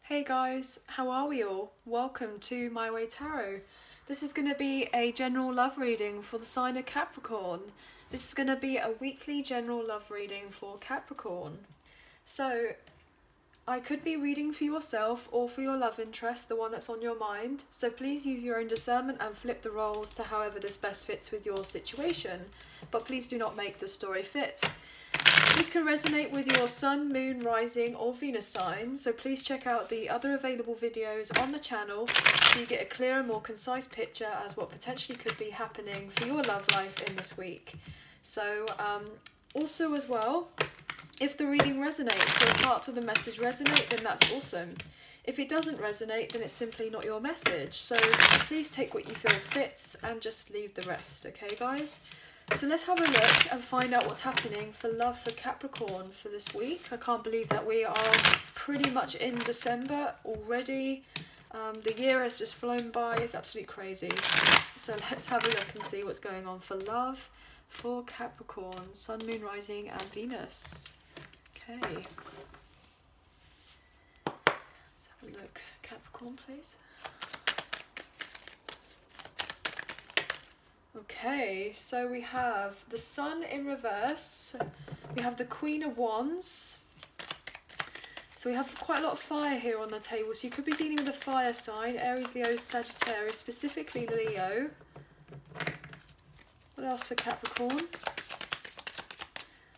Hey guys, how are we all? Welcome to My Way Tarot. This is going to be a general love reading for the sign of Capricorn. This is going to be a weekly general love reading for Capricorn. So, I could be reading for yourself or for your love interest, the one that's on your mind. So please use your own discernment and flip the roles to however this best fits with your situation. But please do not make the story fit. This can resonate with your sun, moon, rising or Venus sign, so please check out the other available videos on the channel so you get a clearer, more concise picture as what potentially could be happening for your love life in this week. So also as well, if the reading resonates or parts of the message resonate, then that's awesome. If it doesn't resonate, then it's simply not your message. So please take what you feel fits and just leave the rest, okay guys? So let's have a look and find out what's happening for love for Capricorn for this week. I can't believe that we are pretty much in December already. The year has just flown by. It's absolutely crazy. So let's have a look and see what's going on for love for Capricorn, Sun, Moon, Rising and Venus. Okay. Let's have a look. Capricorn, please. Okay, so we have the Sun in reverse, we have the Queen of Wands, so we have quite a lot of fire here on the table, so you could be dealing with a fire sign, Aries, Leo, Sagittarius, specifically Leo. What else for Capricorn?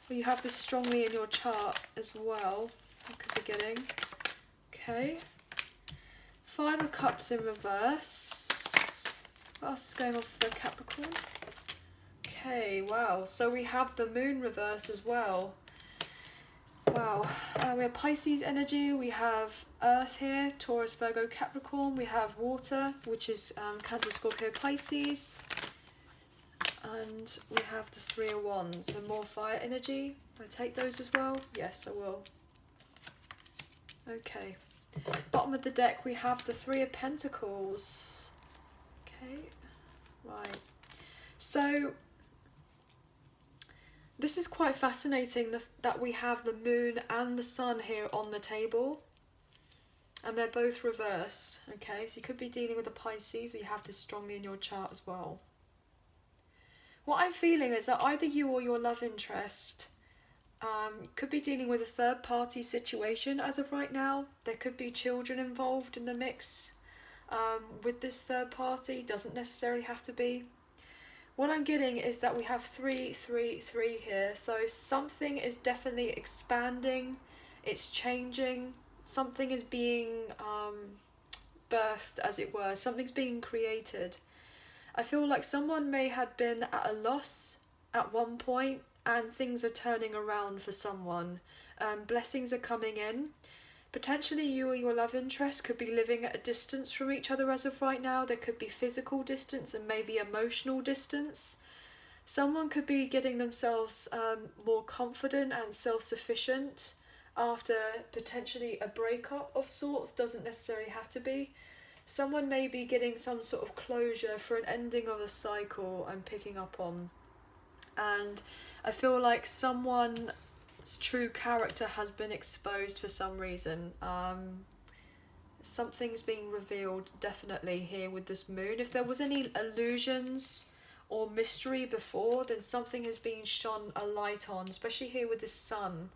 Well, you have this strongly in your chart as well, you could be getting. Okay, Five of Cups in reverse. What else is going on for Capricorn? Okay, wow. So we have the moon reverse as well. Wow. We have Pisces energy. We have Earth here, Taurus, Virgo, Capricorn. We have water, which is Cancer, Scorpio, Pisces. And we have the Three of Wands. So more fire energy. Do I take those as well? Yes, I will. Okay. Bottom of the deck, we have the Three of Pentacles. Okay, right. So this is quite fascinating that we have the moon and the sun here on the table, and they're both reversed. Okay, so you could be dealing with a Pisces, or you have this strongly in your chart as well. What I'm feeling is that either you or your love interest could be dealing with a third party situation as of right now. There could be children involved in the mix. With this third party, doesn't necessarily have to be. What I'm getting is that we have 3, 3, 3 here, so something is definitely expanding, it's changing, something is being birthed, as it were, something's being created. I feel like someone may have been at a loss at one point and things are turning around for someone. Blessings are coming in. Potentially you or your love interest could be living at a distance from each other as of right now. There could be physical distance and maybe emotional distance. Someone could be getting themselves more confident and self-sufficient after potentially a breakup of sorts. Doesn't necessarily have to be. Someone may be getting some sort of closure for an ending of a cycle I'm picking up on. And I feel like someone's true character has been exposed for some reason. Something's being revealed definitely here with this moon. If there was any illusions or mystery before, then something has been shone a light on, especially here with the sun.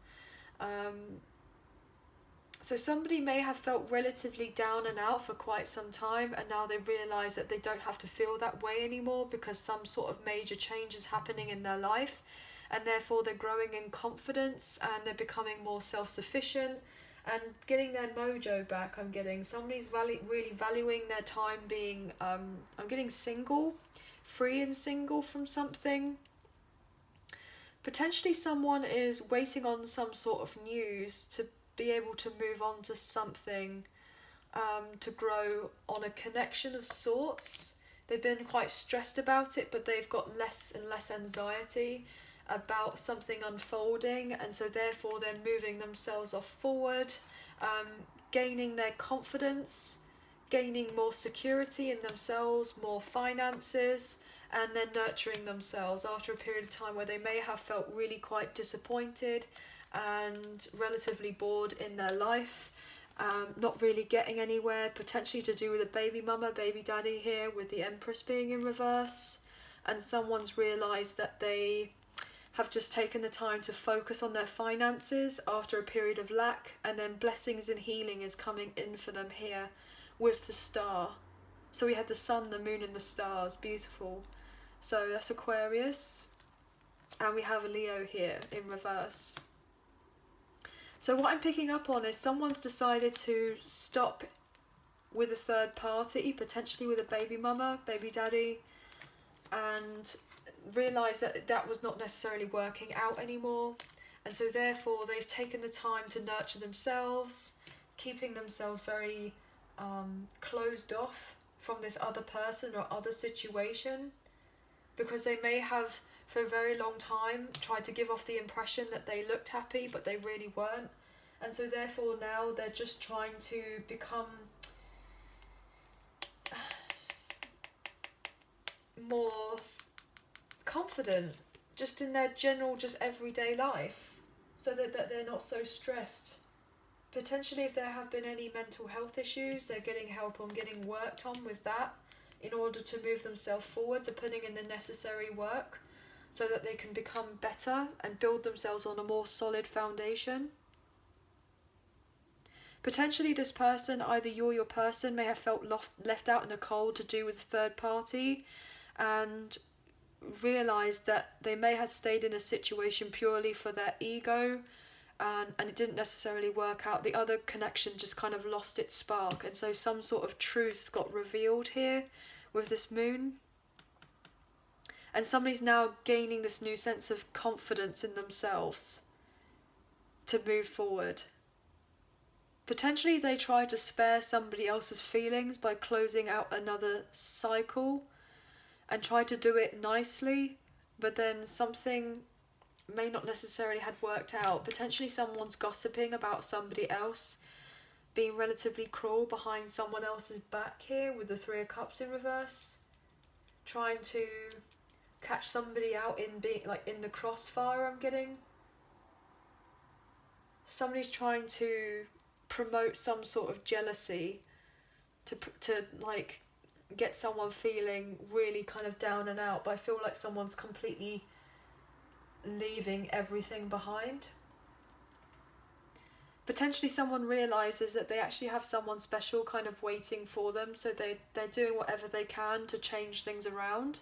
So somebody may have felt relatively down and out for quite some time, and now they realise that they don't have to feel that way anymore because some sort of major change is happening in their life, and therefore they're growing in confidence and they're becoming more self-sufficient and getting their mojo back. I'm getting somebody's really valuing their time being, I'm getting single, free and single from something. Potentially someone is waiting on some sort of news to be able to move on to something, to grow on a connection of sorts. They've been quite stressed about it, but they've got less and less anxiety about something unfolding, and so therefore they're moving themselves off forward, gaining their confidence, gaining more security in themselves, more finances, and then nurturing themselves after a period of time where they may have felt really quite disappointed and relatively bored in their life. not really getting anywhere, potentially to do with a baby mama, baby daddy here, with the Empress being in reverse, and someone's realised that they have just taken the time to focus on their finances after a period of lack, and then blessings and healing is coming in for them here with the star. So we had the sun, the moon and the stars, beautiful. So that's Aquarius, and we have a Leo here in reverse. So what I'm picking up on is someone's decided to stop with a third party, potentially with a baby mama, baby daddy, and realise that that was not necessarily working out anymore. And so therefore they've taken the time to nurture themselves, keeping themselves very closed off from this other person or other situation, because they may have for a very long time tried to give off the impression that they looked happy, but they really weren't. And so therefore now they're just trying to become more confident just in their general, just everyday life, so that they're not so stressed. Potentially if there have been any mental health issues, they're getting help on getting worked on with that in order to move themselves forward. They're putting in the necessary work so that they can become better and build themselves on a more solid foundation. Potentially this person, either you or your person, may have felt left out in the cold to do with a third party, and realised that they may have stayed in a situation purely for their ego, and it didn't necessarily work out. The other connection just kind of lost its spark, and so some sort of truth got revealed here with this moon. And somebody's now gaining this new sense of confidence in themselves to move forward. Potentially they try to spare somebody else's feelings by closing out another cycle and try to do it nicely, but then something may not necessarily had worked out. Potentially someone's gossiping about somebody else, being relatively cruel behind someone else's back here with the Three of Cups in reverse, trying to catch somebody out in being like in the crossfire. I'm getting somebody's trying to promote some sort of jealousy to like get someone feeling really kind of down and out, but I feel like someone's completely leaving everything behind. Potentially someone realises that they actually have someone special kind of waiting for them, so they're doing whatever they can to change things around.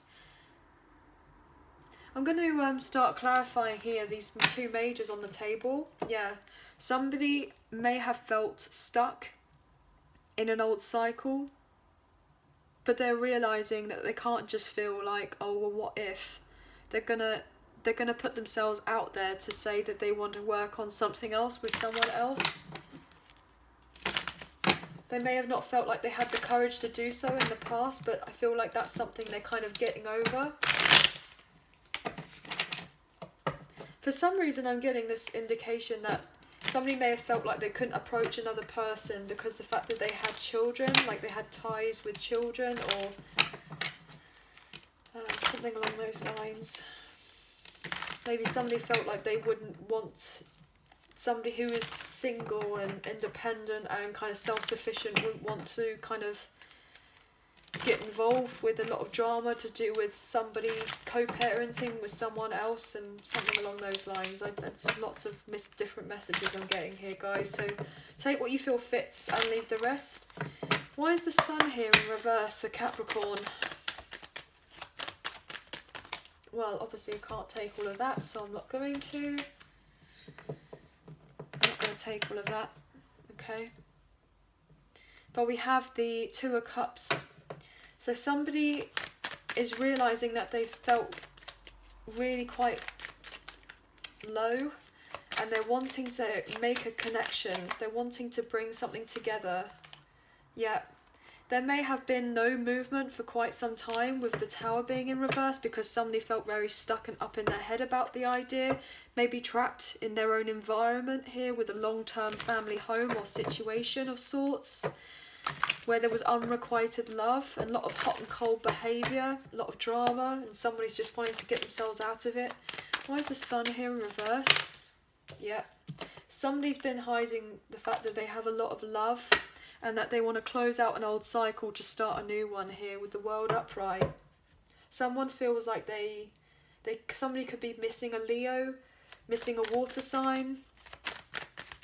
I'm going to start clarifying here these two majors on the table. Yeah, somebody may have felt stuck in an old cycle, but they're realising that they can't just feel like, oh well, what if? They're gonna put themselves out there to say that they want to work on something else with someone else. They may have not felt like they had the courage to do so in the past, but I feel like that's something they're kind of getting over. For some reason I'm getting this indication that somebody may have felt like they couldn't approach another person because the fact that they had children, like they had ties with children, or something along those lines. Maybe somebody felt like they wouldn't want somebody who is single and independent and kind of self-sufficient, wouldn't want to kind of get involved with a lot of drama to do with somebody co-parenting with someone else and something along those lines. There's lots of different messages I'm getting here, guys, so take what you feel fits and leave the rest. Why is the sun here in reverse for Capricorn? Well, obviously I can't take all of that, so I'm not going to. I'm not going to take all of that, okay? But we have the Two of Cups. So somebody is realising that they've felt really quite low, and they're wanting to make a connection. They're wanting to bring something together. Yeah. There may have been no movement for quite some time with the Tower being in reverse because somebody felt very stuck and up in their head about the idea, maybe trapped in their own environment here with a long-term family home or situation of sorts, where there was unrequited love and a lot of hot and cold behaviour, a lot of drama, and somebody's just wanting to get themselves out of it. Why is the sun here in reverse? Yeah. Somebody's been hiding the fact that they have a lot of love and that they want to close out an old cycle to start a new one here with the World upright. Someone feels like somebody could be missing a Leo, missing a water sign,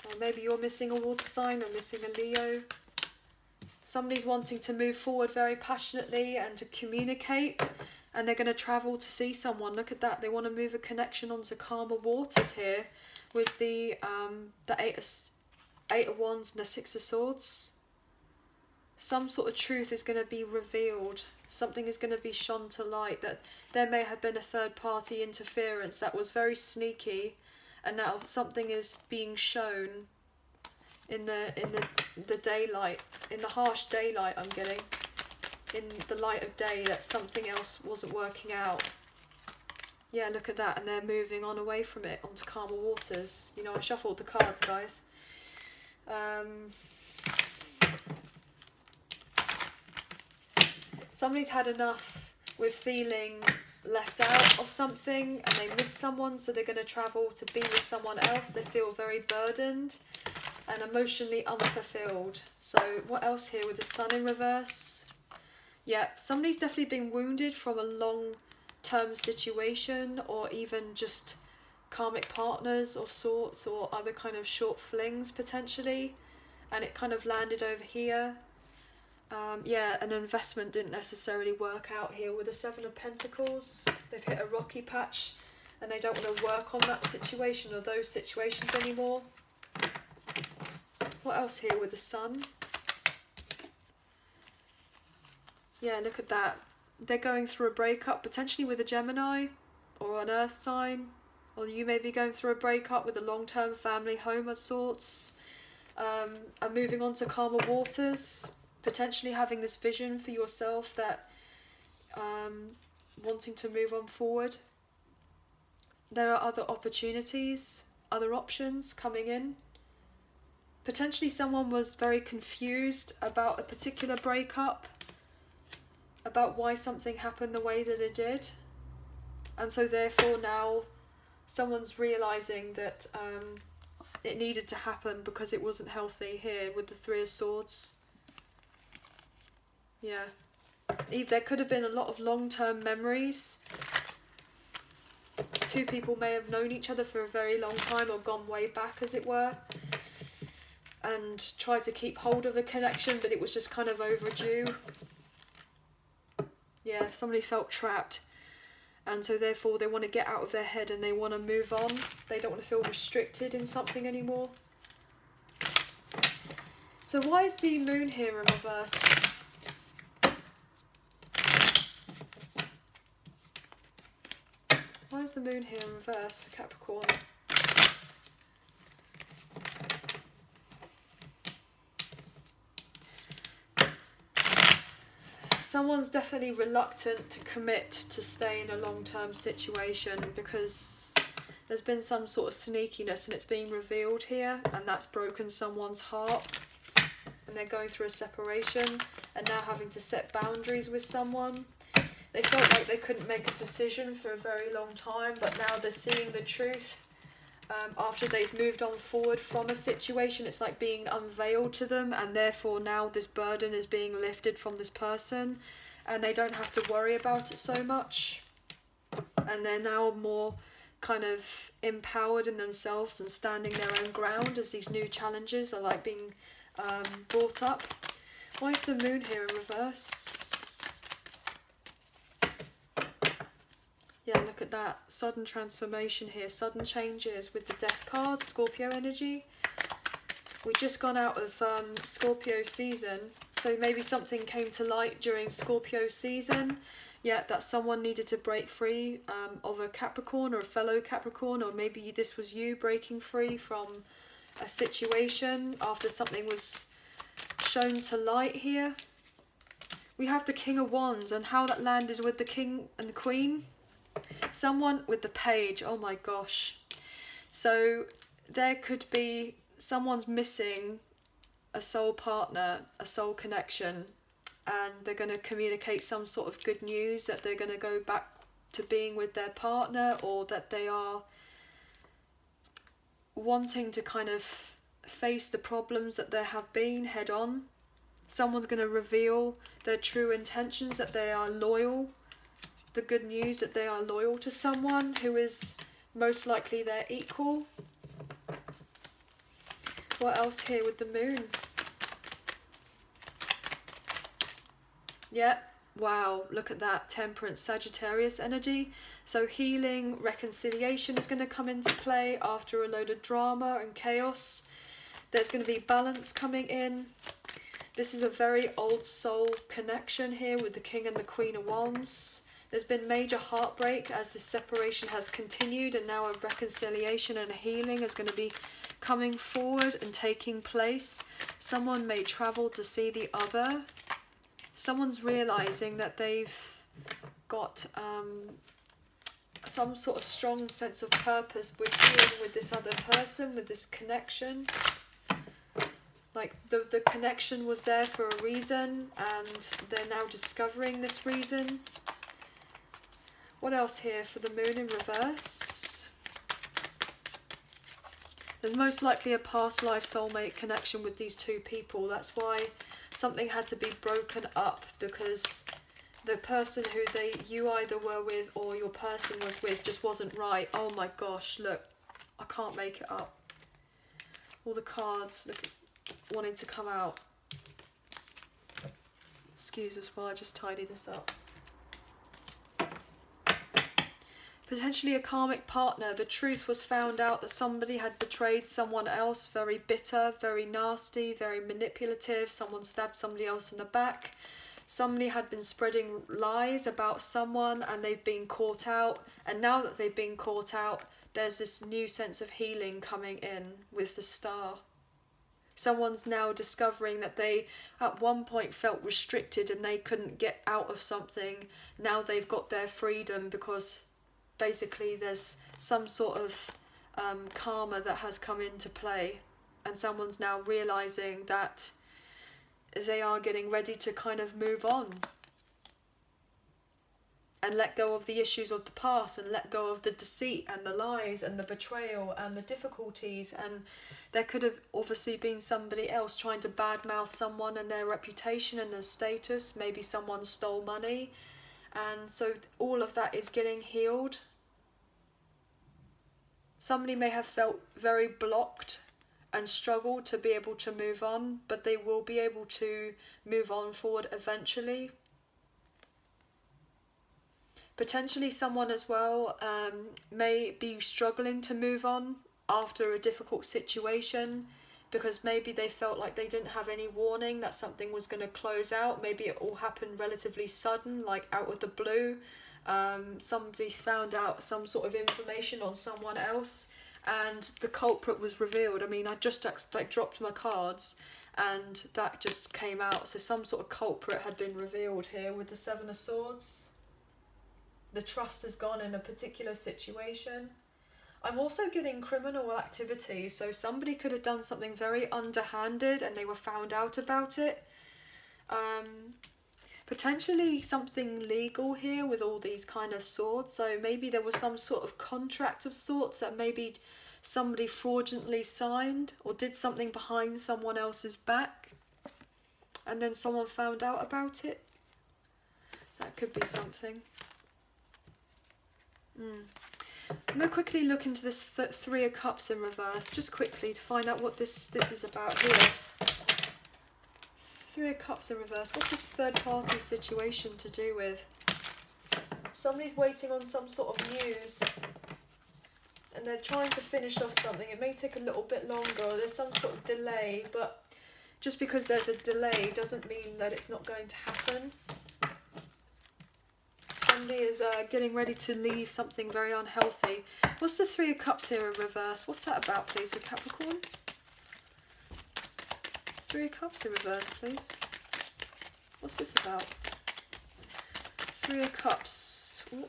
or maybe you're missing a water sign or missing a Leo. Somebody's wanting to move forward very passionately and to communicate, and they're going to travel to see someone. Look at that. They want to move a connection onto calmer waters here with the Eight of Wands and the Six of Swords. Some sort of truth is going to be revealed. Something is going to be shone to light, that there may have been a third party interference that was very sneaky, and now something is being shown in the daylight, in the harsh daylight I'm getting, in the light of day, that something else wasn't working out. Yeah, look at that, and they're moving on away from it onto calmer waters. You know, I shuffled the cards, guys. Somebody's had enough with feeling left out of something, and they miss someone, so they're going to travel to be with someone else. They feel very burdened and emotionally unfulfilled. So what else here with the Sun in reverse? Yeah, somebody's definitely been wounded from a long-term situation, or even just karmic partners of sorts, or other kind of short flings potentially, and it kind of landed over here. Yeah, an investment didn't necessarily work out here with the Seven of Pentacles. They've hit a rocky patch and they don't want to work on that situation or those situations anymore. What else here with the Sun? Yeah, look at that. They're going through a breakup, potentially with a Gemini or an Earth sign. Or you may be going through a breakup with a long-term family home of sorts. Are moving on to calmer waters. Potentially having this vision for yourself that wanting to move on forward. There are other opportunities, other options coming in. Potentially someone was very confused about a particular breakup, about why something happened the way that it did. And so therefore now someone's realising that it needed to happen because it wasn't healthy here with the Three of Swords. Yeah. There could have been a lot of long-term memories. Two people may have known each other for a very long time, or gone way back as it were, and tried to keep hold of a connection, but it was just kind of overdue. Yeah, somebody felt trapped, and so therefore they want to get out of their head and they want to move on. They don't want to feel restricted in something anymore. So why is the Moon here in reverse? Why is the Moon here in reverse for Capricorn? Someone's definitely reluctant to commit to stay in a long-term situation because there's been some sort of sneakiness and it's being revealed here, and that's broken someone's heart, and they're going through a separation and now having to set boundaries with someone. They felt like they couldn't make a decision for a very long time, but now they're seeing the truth. After they've moved on forward from a situation, it's like being unveiled to them, and therefore now this burden is being lifted from this person and they don't have to worry about it so much. And they're now more kind of empowered in themselves and standing their own ground as these new challenges are like being brought up. Why is the Moon here in reverse? Yeah, look at that. Sudden transformation here. Sudden changes with the Death card, Scorpio energy. We've just gone out of Scorpio season. So maybe something came to light during Scorpio season. Yeah, that someone needed to break free of a Capricorn or a fellow Capricorn. Or maybe this was you breaking free from a situation after something was shown to light here. We have the King of Wands and how that landed with the King and the Queen. Someone with the Page, oh my gosh. So there could be someone's missing a soul partner, a soul connection, and they're going to communicate some sort of good news that they're going to go back to being with their partner, or that they are wanting to kind of face the problems that there have been head on. Someone's going to reveal their true intentions, that they are loyal. The good news that they are loyal to someone who is most likely their equal. What else here with the moon? Yep. Wow, look at that. Temperance, Sagittarius energy. So healing, reconciliation is going to come into play after a load of drama and chaos. There's going to be balance coming in. This is a very old soul connection here with the King and the Queen of Wands. There's been major heartbreak as this separation has continued, and now a reconciliation and a healing is going to be coming forward and taking place. Someone may travel to see the other. Someone's realizing that they've got some sort of strong sense of purpose with dealing with this other person, with this connection. Like the connection was there for a reason, and they're now discovering this reason. What else here for the moon in reverse? There's most likely a past life soulmate connection with these two people. That's why something had to be broken up, because the person who you either were with or your person was with just wasn't right. Oh my gosh, look, I can't make it up. All the cards look, wanting to come out. Excuse us while I just tidy this up. Potentially a karmic partner. The truth was found out that somebody had betrayed someone else. Very bitter, very nasty, very manipulative. Someone stabbed somebody else in the back. Somebody had been spreading lies about someone and they've been caught out. And now that they've been caught out, there's this new sense of healing coming in with the star. Someone's now discovering that they at one point felt restricted and they couldn't get out of something. Now they've got their freedom, because basically there's some sort of karma that has come into play, and someone's now realizing that they are getting ready to kind of move on and let go of the issues of the past, and let go of the deceit and the lies and the betrayal and the difficulties. And there could have obviously been somebody else trying to badmouth someone and their reputation and their status. Maybe someone stole money, and so all of that is getting healed. Somebody may have felt very blocked and struggled to be able to move on, but they will be able to move on forward eventually. Potentially someone as well may be struggling to move on after a difficult situation, because maybe they felt like they didn't have any warning that something was going to close out. Maybe it all happened relatively sudden, like out of the blue. Somebody found out some sort of information on someone else and the culprit was revealed. I mean, I just like dropped my cards and that just came out. So some sort of culprit had been revealed here with the Seven of Swords. The trust has gone in a particular situation. I'm also getting criminal activity, so somebody could have done something very underhanded and they were found out about it. Potentially something legal here with all these kind of swords. So maybe there was some sort of contract of sorts that maybe somebody fraudulently signed or did something behind someone else's back, and then someone found out about it. That could be something. I'm going to quickly look into this Three of Cups in reverse, just quickly to find out what this is about here. Three of Cups in reverse. What's this third party situation to do with? Somebody's waiting on some sort of news and they're trying to finish off something. It may take a little bit longer, or there's some sort of delay, but just because there's a delay doesn't mean that it's not going to happen. Somebody is getting ready to leave something very unhealthy. What's the Three of Cups here in reverse? What's that about, please, for Capricorn? Three of Cups in reverse, please. What's this about? Three of Cups. Ooh.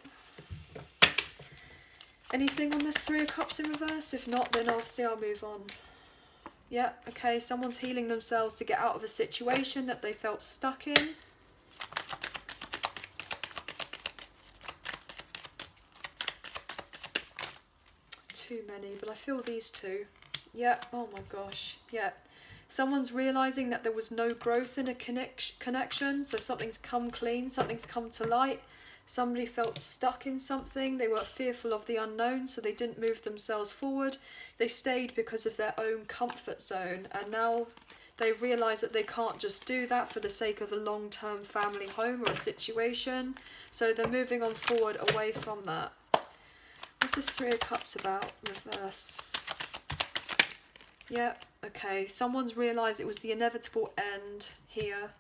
Anything on this Three of Cups in reverse? If not, then obviously I'll move on. Yeah, okay, someone's healing themselves to get out of a situation that they felt stuck in. Too many, but I feel these two. Yeah, oh my gosh, yeah. Someone's realising that there was no growth in a connection, so something's come clean, something's come to light. Somebody felt stuck in something, they were fearful of the unknown, so they didn't move themselves forward. They stayed because of their own comfort zone, and now they realise that they can't just do that for the sake of a long-term family home or a situation, so they're moving on forward away from that. What's this Three of Cups about? Reverse. Yep, okay. Someone's realised it was the inevitable end here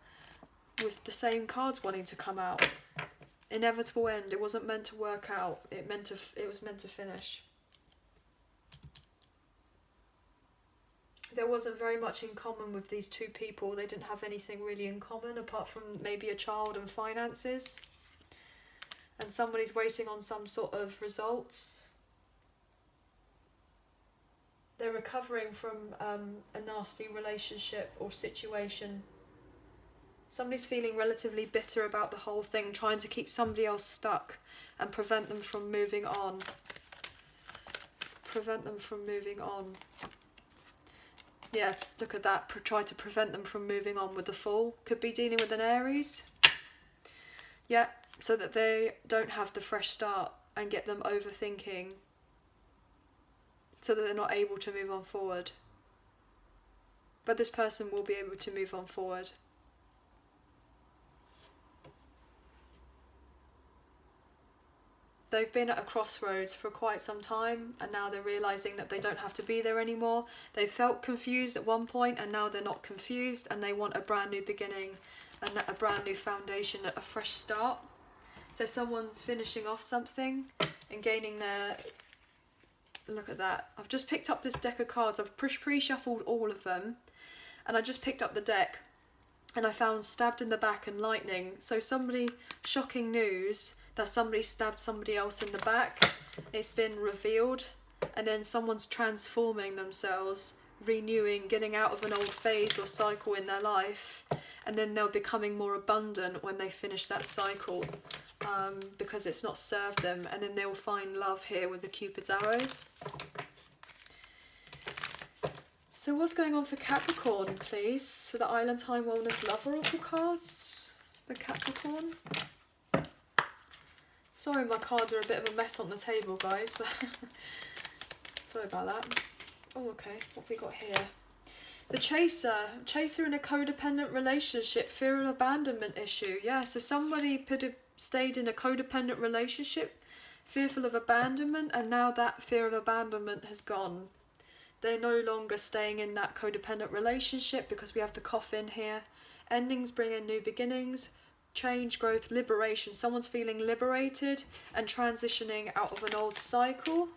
with the same cards wanting to come out. Inevitable end. It wasn't meant to work out. It was meant to finish. There wasn't very much in common with these two people. They didn't have anything really in common apart from maybe a child and finances. And somebody's waiting on some sort of results. They're recovering from a nasty relationship or situation. Somebody's feeling relatively bitter about the whole thing, trying to keep somebody else stuck and prevent them from moving on. Prevent them from moving on. Yeah, look at that. Try to prevent them from moving on with the Fool. Could be dealing with an Aries. Yeah, so that they don't have the fresh start and get them overthinking. So that they're not able to move on forward. But this person will be able to move on forward. They've been at a crossroads for quite some time, and now they're realising that they don't have to be there anymore. They felt confused at one point, and now they're not confused, and they want a brand new beginning, and a brand new foundation, a fresh start. So someone's finishing off something and gaining their... Look at that. I've just picked up this deck of cards. I've pre-shuffled all of them, and I just picked up the deck, and I found stabbed in the back and lightning. So somebody, shocking news, that somebody stabbed somebody else in the back. It's been revealed, and then someone's transforming themselves, renewing, getting out of an old phase or cycle in their life, and then they're becoming more abundant when they finish that cycle, because it's not served them, and then they'll find love here with the Cupid's arrow. So what's going on for Capricorn, please, for the Island Time Wellness Love Oracle cards for Capricorn? Sorry, my cards are a bit of a mess on the table, guys, but sorry about that. Oh, okay, what have we got here? The Chaser in a codependent relationship, fear of abandonment issue. Yeah, so somebody stayed in a codependent relationship, fearful of abandonment, and now that fear of abandonment has gone. They're no longer staying in that codependent relationship because we have the Coffin here. Endings bring in new beginnings. Change, growth, liberation. Someone's feeling liberated and transitioning out of an old cycle.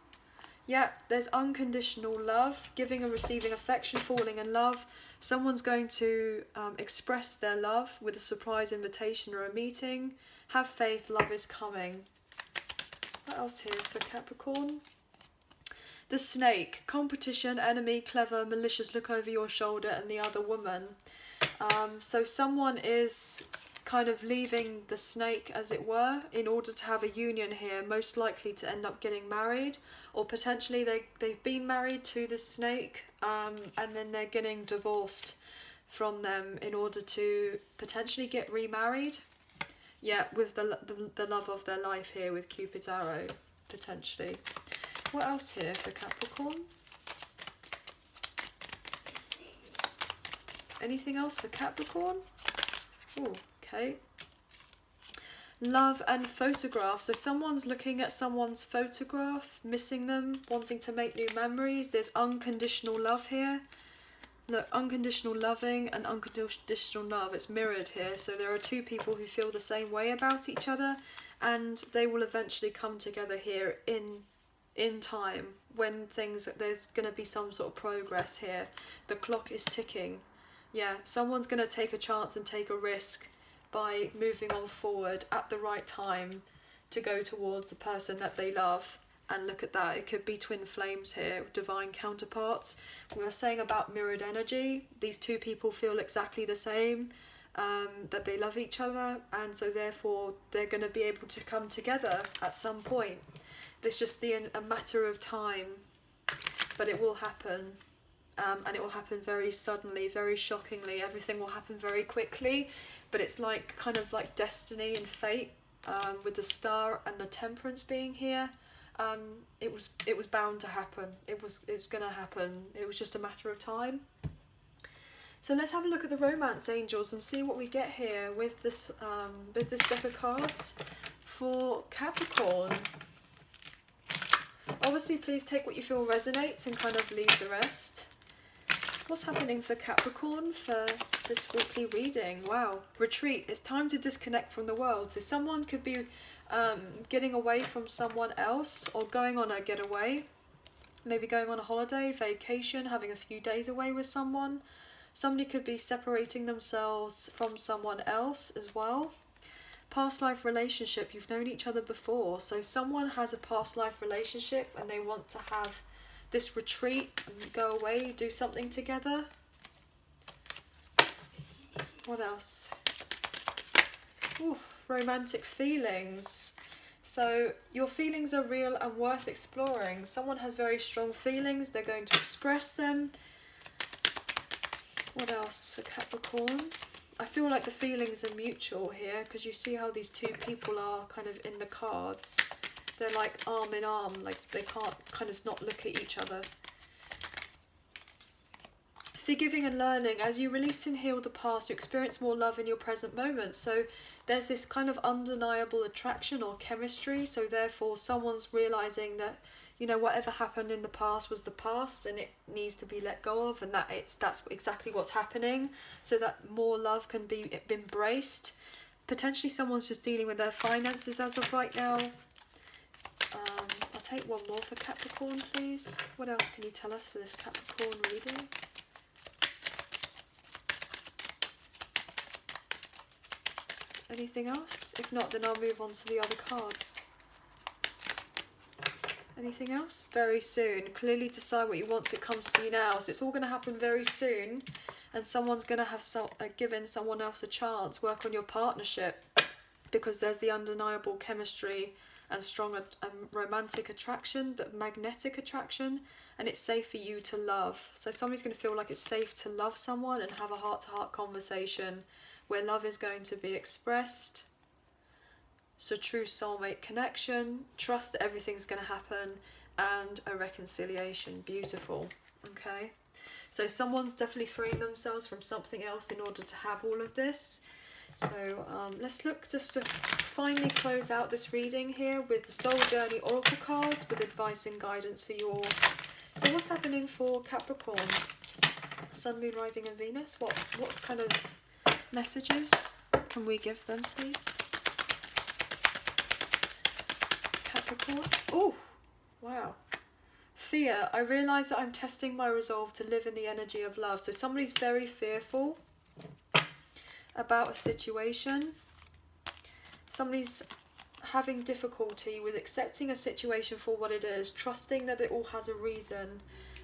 Yeah, there's unconditional love, giving and receiving affection, falling in love. Someone's going to express their love with a surprise invitation or a meeting. Have faith, love is coming. What else here for Capricorn? The Snake, competition, enemy, clever, malicious, look over your shoulder, and the other woman. So someone is kind of leaving the Snake, as it were, in order to have a union here, most likely to end up getting married, or potentially they've been married to the Snake, and then they're getting divorced from them in order to potentially get remarried. Yeah, with the love of their life here with Cupid's arrow, potentially. What else here for Capricorn? Anything else for Capricorn? Oh, okay. Love and photograph. So someone's looking at someone's photograph, missing them, wanting to make new memories. There's unconditional love here. Look, unconditional loving and unconditional love. It's mirrored here. So there are two people who feel the same way about each other, and they will eventually come together here in time when there's going to be some sort of progress here. The clock is ticking. Yeah, someone's going to take a chance and take a risk by moving on forward at the right time to go towards the person that they love. And look at that, it could be twin flames here, divine counterparts. We were saying about mirrored energy. These two people feel exactly the same, that they love each other, and so therefore they're going to be able to come together at some point. It's just a matter of time, but it will happen. and it will happen very suddenly, very shockingly. Everything will happen very quickly, but it's like kind of like destiny and fate, with the Star and the Temperance being here. It was bound to happen. It was gonna happen. It was just a matter of time. So let's have a look at the romance angels and see what we get here with this deck of cards for Capricorn. Obviously, please take what you feel resonates and kind of leave the rest. What's happening for Capricorn for this weekly reading? Wow. Retreat. It's time to disconnect from the world. So someone could be getting away from someone else, or going on a getaway. Maybe going on a holiday, vacation, having a few days away with someone. Somebody could be separating themselves from someone else as well. Past life relationship, you've known each other before. So someone has a past life relationship and they want to have this retreat and go away, do something together. What else? Ooh, romantic feelings. So your feelings are real and worth exploring. Someone has very strong feelings, they're going to express them. What else for Capricorn? I feel like the feelings are mutual here, because you see how these two people are kind of in the cards. They're like arm in arm, like they can't kind of not look at each other. Forgiving and learning. As you release and heal the past, you experience more love in your present moment. So there's this kind of undeniable attraction or chemistry. So therefore someone's realizing that, you know, whatever happened in the past was the past and it needs to be let go of, and that's exactly what's happening, so that more love can be embraced. Potentially someone's just dealing with their finances as of right now. I'll take one more for Capricorn, please. What else can you tell us for this Capricorn reading? Anything else? If not, then I'll move on to the other cards. Anything else? Very soon. Clearly decide what you want so it comes to you now. So it's all going to happen very soon, and someone's going to have given someone else a chance. Work on your partnership, because there's the undeniable chemistry and strong romantic attraction, but magnetic attraction, and it's safe for you to love. So somebody's going to feel like it's safe to love someone and have a heart-to-heart conversation where love is going to be expressed. So true soulmate connection, trust that everything's going to happen, and a reconciliation. Beautiful. Okay, so someone's definitely freeing themselves from something else in order to have all of this. So let's look just to finally close out this reading here with the Soul Journey Oracle cards with advice and guidance for you all. So what's happening for Capricorn? Sun, Moon, Rising and Venus. What kind of messages can we give them, please? Capricorn. Oh, wow. Fear. I realise that I'm testing my resolve to live in the energy of love. So somebody's very fearful about a situation. Somebody's having difficulty with accepting a situation for what it is, trusting that it all has a reason,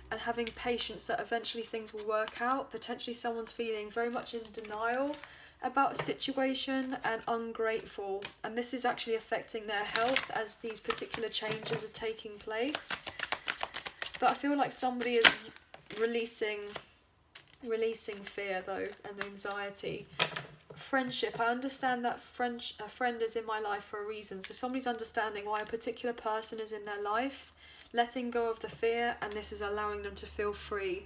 and having patience that eventually things will work out. Potentially someone's feeling very much in denial about a situation and ungrateful, and this is actually affecting their health as these particular changes are taking place. But I feel like somebody is releasing fear though, and anxiety. Friendship. I understand that a friend is in my life for a reason. So somebody's understanding why a particular person is in their life, letting go of the fear, and this is allowing them to feel free.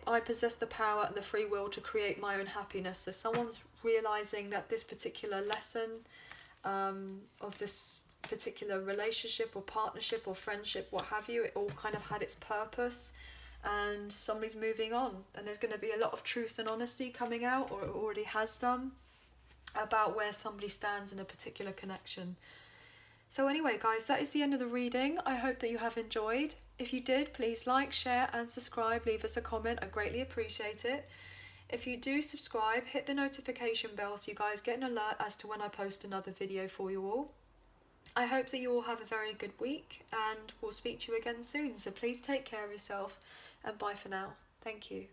I possess the power and the free will to create my own happiness. So someone's realizing that this particular lesson of this particular relationship or partnership or friendship, what have you, it all kind of had its purpose, and somebody's moving on, and there's going to be a lot of truth and honesty coming out, or it already has done, about where somebody stands in a particular connection. So anyway guys, that is the end of the reading. I hope that you have enjoyed. If you did, please like, share and subscribe. Leave us a comment. I greatly appreciate it. If you do subscribe, hit the notification bell so you guys get an alert as to when I post another video for you all. I hope that you all have a very good week, and we'll speak to you again soon. So please take care of yourself, and bye for now. Thank you.